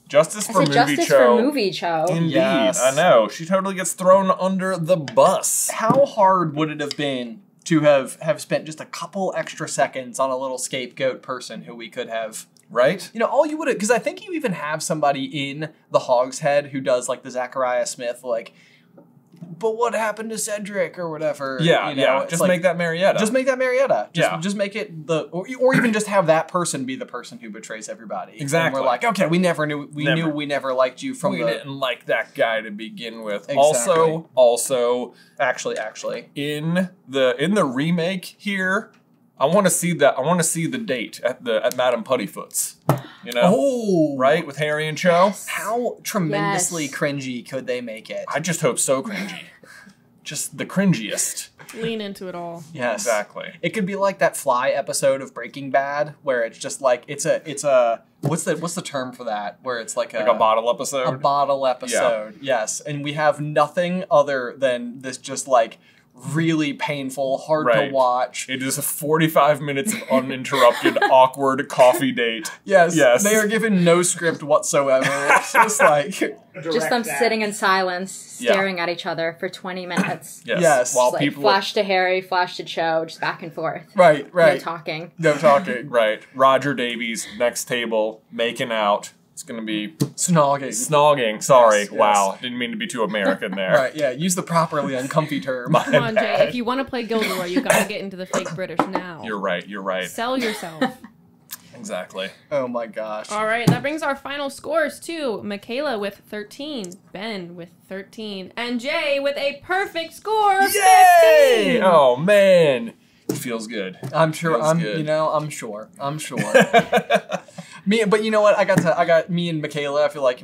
S1: Justice
S5: I
S1: for
S5: said
S1: movie
S5: justice
S1: show.
S5: for movie show.
S1: Indeed,
S2: Yes.
S1: I know. She totally gets thrown under the bus.
S2: How hard would it have been to have spent just a couple extra seconds on a little scapegoat person who we could have...
S1: Right?
S2: You know, all you would have... Because I think you even have somebody in the Hog's Head who does, like, the Zachariah Smith, like... But what happened to Cedric or whatever?
S1: Yeah,
S2: you know,
S1: yeah.
S2: it's
S1: Just
S2: like,
S1: make that Marietta.
S2: Just make that Marietta.
S1: Yeah.
S2: Just make it the... Or even just have that person be the person who betrays everybody.
S1: Exactly.
S2: And we're like, okay, we never knew... We
S1: Never.
S2: knew we never liked you from
S1: we
S2: the...
S1: didn't like that guy to begin with.
S2: Exactly.
S1: Also,
S2: Actually.
S1: in the remake here, I want to see that. I want to see the date at Madame Puttyfoot's. You know,
S2: Oh!
S1: right, with Harry and Cho.
S2: How tremendously
S5: Yes.
S2: cringy could they make it?
S1: I just hope so cringy. Just the cringiest.
S4: Lean into it all.
S2: Yes.
S1: Exactly.
S2: It could be like that Fly episode of Breaking Bad, where it's just like it's a what's the term for that? Where it's like
S1: Like a bottle episode.
S2: a bottle episode. Yes, and we have nothing other than this just like really painful, hard
S1: Right.
S2: to watch.
S1: It is 45 minutes of uninterrupted, awkward coffee date.
S2: Yes,
S1: Yes.
S2: they are given no script whatsoever. It's just like
S5: Just them sitting in silence,
S1: Yeah.
S5: staring at each other for 20 minutes.
S1: Yes.
S2: Yes.
S1: While
S5: Just like
S1: people
S5: flash to Harry, flash to Cho, just back and forth.
S2: right.
S5: No talking.
S2: No talking.
S1: right. Roger Davies next table making out. It's gonna be
S2: Snogging.
S1: snogging. Sorry.
S2: Yes, yes.
S1: Wow. Didn't mean to be too American there.
S2: Right, yeah, use the properly uncomfy term.
S4: Come on, Jay. If you want to play Gilderoy, you gotta get into the fake British now.
S1: You're right. You're right.
S4: Sell yourself.
S1: Exactly.
S2: Oh my gosh.
S4: All right, that brings our final scores to Mikaila with 13, Ben with 13, and Jay with a perfect score of 15.
S1: Oh man, it feels good.
S2: I'm sure.
S1: Feels good.
S2: I'm sure. But you know what? I got me and Mikaila. I feel like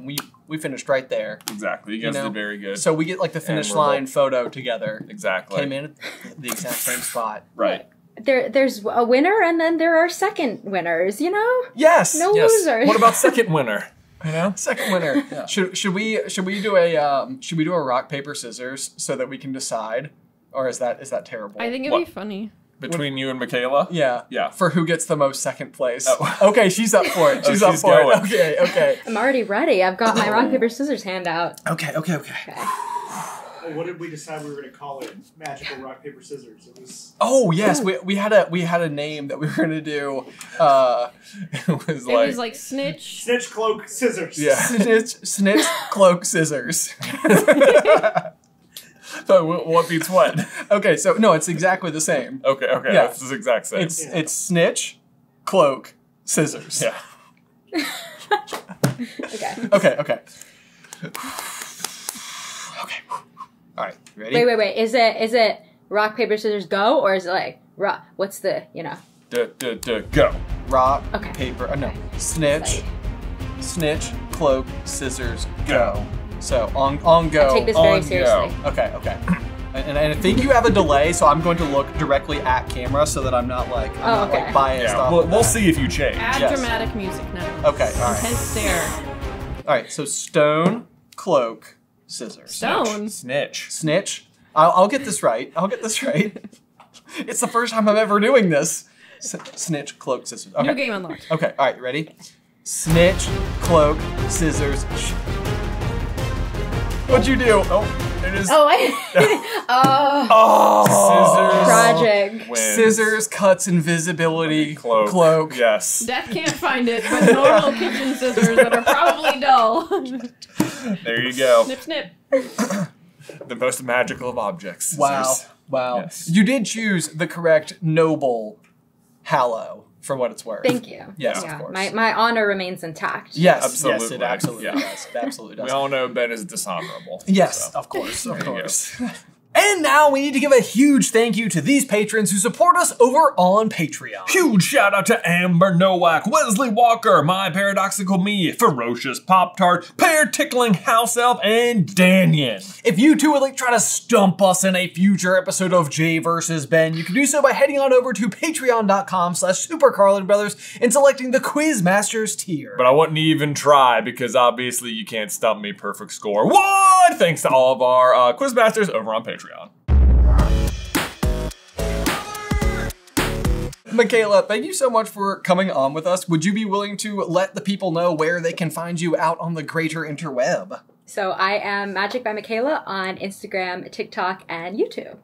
S2: we finished right there.
S1: Exactly. You guys
S2: You know?
S1: did very good.
S2: So we get like the finish
S1: Admirable.
S2: line photo together.
S1: exactly.
S2: Came in at the exact same spot.
S1: Right.
S5: There's a winner, and then there are second winners, you know?
S2: Yes.
S5: No
S1: Yes.
S5: losers.
S1: What about second winner? You know.
S2: Second winner. Should we do a rock paper scissors so that we can decide, or is that terrible?
S4: I think it'd
S1: What?
S4: be funny.
S1: Between you and Mikaila.
S2: Yeah.
S1: Yeah.
S2: For who gets the most second place.
S1: Oh.
S2: Okay, she's up for it. She's up
S1: she's
S2: for
S1: going.
S2: it. Okay.
S5: I'm already ready. I've got my rock, paper, scissors handout.
S2: Okay.
S8: Well, what did we decide we were going to call it? Magical rock paper scissors. It was.
S2: Oh yes, we had a name that we were gonna do.
S1: It was
S4: It was like snitch.
S8: Snitch, cloak, scissors.
S1: Yeah.
S2: Snitch, cloak, scissors.
S1: So what beats what?
S2: Okay, so no, it's exactly the same.
S1: Okay.
S2: Yeah.
S1: This is exact same.
S2: It's snitch, cloak, scissors.
S1: yeah.
S5: Okay.
S2: Okay. Okay. All right. Ready?
S5: Wait. Is it rock, paper, scissors, go? Or is it like, rock? What's the,
S1: Go.
S2: Rock,
S5: Okay.
S2: paper, no. Snitch,
S5: Like-
S2: snitch, cloak, scissors, go. So on go.
S5: I take this very
S1: On
S5: seriously.
S1: go.
S2: Okay. And I think you have a delay, so I'm going to look directly at camera so that I'm not like
S5: okay.
S2: biased
S1: Yeah,
S2: off.
S1: we'll see if you change.
S4: Add
S2: Yes.
S4: dramatic music now.
S2: Okay, all right.
S4: Intense stare.
S2: All right, so stone, cloak, scissors.
S4: Stone.
S1: Snitch.
S2: Snitch. I'll get this right. It's the first time I'm ever doing this. Snitch, cloak, scissors. Okay.
S4: New game unlocked.
S2: Okay, all right, you ready? Snitch, cloak, scissors. What'd you do?
S1: Oh, it is.
S5: Oh,
S1: Scissors.
S5: tragic.
S1: Wins.
S2: Scissors cuts invisibility.
S1: Cloak. Yes.
S4: Death can't find it, but normal kitchen scissors that are probably dull.
S1: There you go.
S4: Snip, snip.
S1: The most magical of objects.
S2: Wow.
S1: Scissors.
S2: Wow.
S1: Yes.
S2: You did choose the correct noble hallow for what it's worth.
S5: Thank you.
S2: Yes,
S5: Yeah,
S2: of course.
S5: My honor remains intact.
S2: Yes,
S1: Absolutely.
S2: Yes, it absolutely
S1: Yeah.
S2: does. It absolutely does.
S1: We all know Ben is dishonorable.
S2: Yes,
S1: so.
S2: of course, of
S1: There you go.
S2: course. And now we need to give a huge thank you to these patrons who support us over on Patreon.
S1: Huge shout out to Amber Nowak, Wesley Walker, My Paradoxical Me, Ferocious Pop-Tart, Pear Tickling House Elf, and Danyan.
S2: If you too would like to try to stump us in a future episode of Jay vs. Ben, you can do so by heading on over to patreon.com/SuperCarlinBrothers and selecting the Quizmasters tier.
S1: But I wouldn't even try because obviously you can't stump me. Perfect score. One! Thanks to all of our Quizmasters over on Patreon.
S2: Mikaila, thank you so much for coming on with us. Would you be willing to let the people know where they can find you out on the greater interweb?
S5: So I am MagicByMikaila on Instagram, TikTok, and YouTube.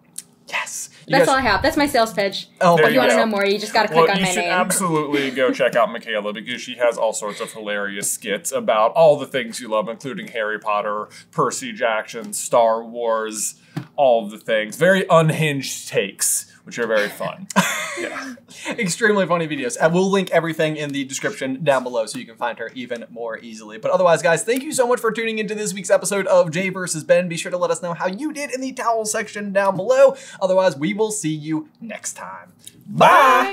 S2: Yes.
S5: That's all I have. That's my sales pitch.
S2: Oh,
S1: There
S5: If you want to
S1: go.
S5: know more, you just got to click on
S1: you
S5: my
S1: should
S5: name.
S1: absolutely go check out Mikaila because she has all sorts of hilarious skits about all the things you love, including Harry Potter, Percy Jackson, Star Wars, all of the things. Very unhinged takes, which are very fun. Yeah.
S2: Extremely funny videos. And we'll link everything in the description down below so you can find her even more easily. But otherwise, guys, thank you so much for tuning into this week's episode of Jay vs. Ben. Be sure to let us know how you did in the towel section down below. Otherwise, we will see you next time. Bye!